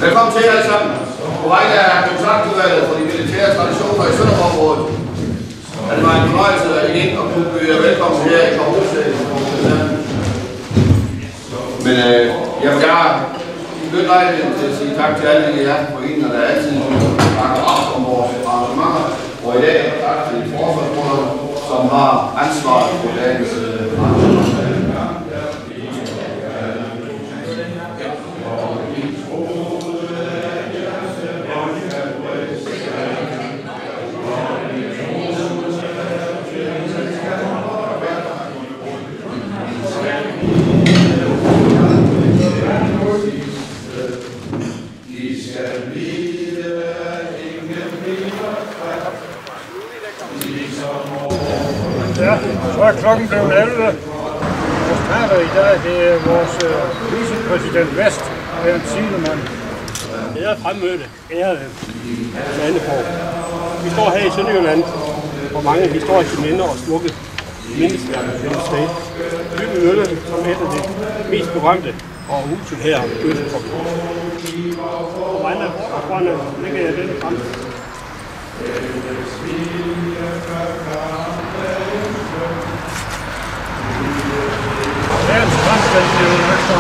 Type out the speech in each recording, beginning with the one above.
Velkommen til alle sammen. På vegne af kontaktudvalget for de militære traditioner i Sønderborg-området. Det var en fornøjelse at ind og kunne byde jer velkommen her i Konghuset. Men jeg vil gerne benytte lejligheden til at sige tak til alle de her foreninger, der altid bakker op om vores arrangementer. Og i dag tak til forsvarsbrødrene, som har ansvaret for dagens arrangementer. Ja, så er klokken blevet 11. Og starter i dag, det er vores vicepræsident Vest, Bernd Silemann. Ære fremmødte, ærede Danneborg. Vi står her i Sønderjylland, hvor mange historiske minder og smukke mindesværker finder sted. Lykken Mølle, som er et af de mest berømte og huset her i Østerborg. På vegne af forsvarsbrødrene lægger jeg denne frem. Dagens fremstand bliver en ekstra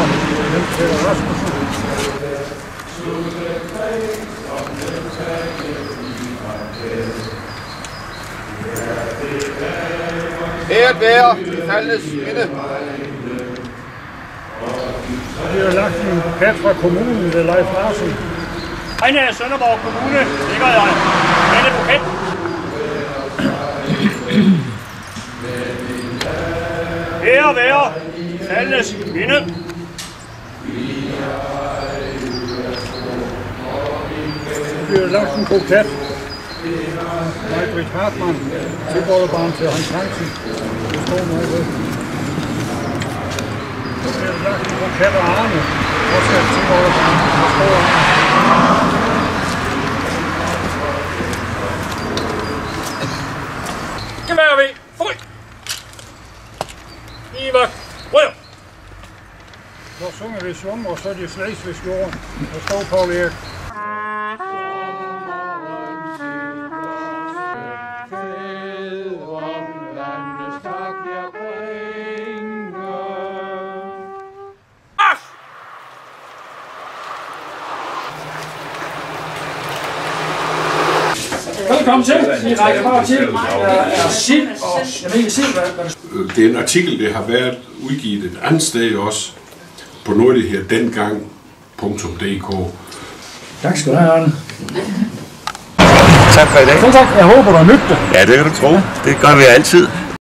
Peter Rasmussen. Æret være faldnes minde. Vi har lagt en buket fra kommunen ved Leif Larsen. Vegne af Sønderborg Kommune ligger jeg denne buket. Ære være faldnes minde. Vi har lagt en buket. Majbrit Hartmann, tilborgerbarn til Hans Hansen. Det står noget ved. Vi har lagt en buket af Arne. Også et tilborgerbarn. Det står Arne. Gevær ved. Fri. Ivar. Røv. Så synger vi svum, og så er de Slesvigske ord. Der står Paul Erik. Velkommen til. Vi rækker bare til. Der er sild, og jeg ved ikke selv, hvad det er en artikel, der har været udgivet et andet sted også, på noget, det her dengang.dk. Tak skal du have, Arne. Tak for i dag. Tak. Jeg håber, du har nydt det. Ja, det kan du tro. Det gør vi altid.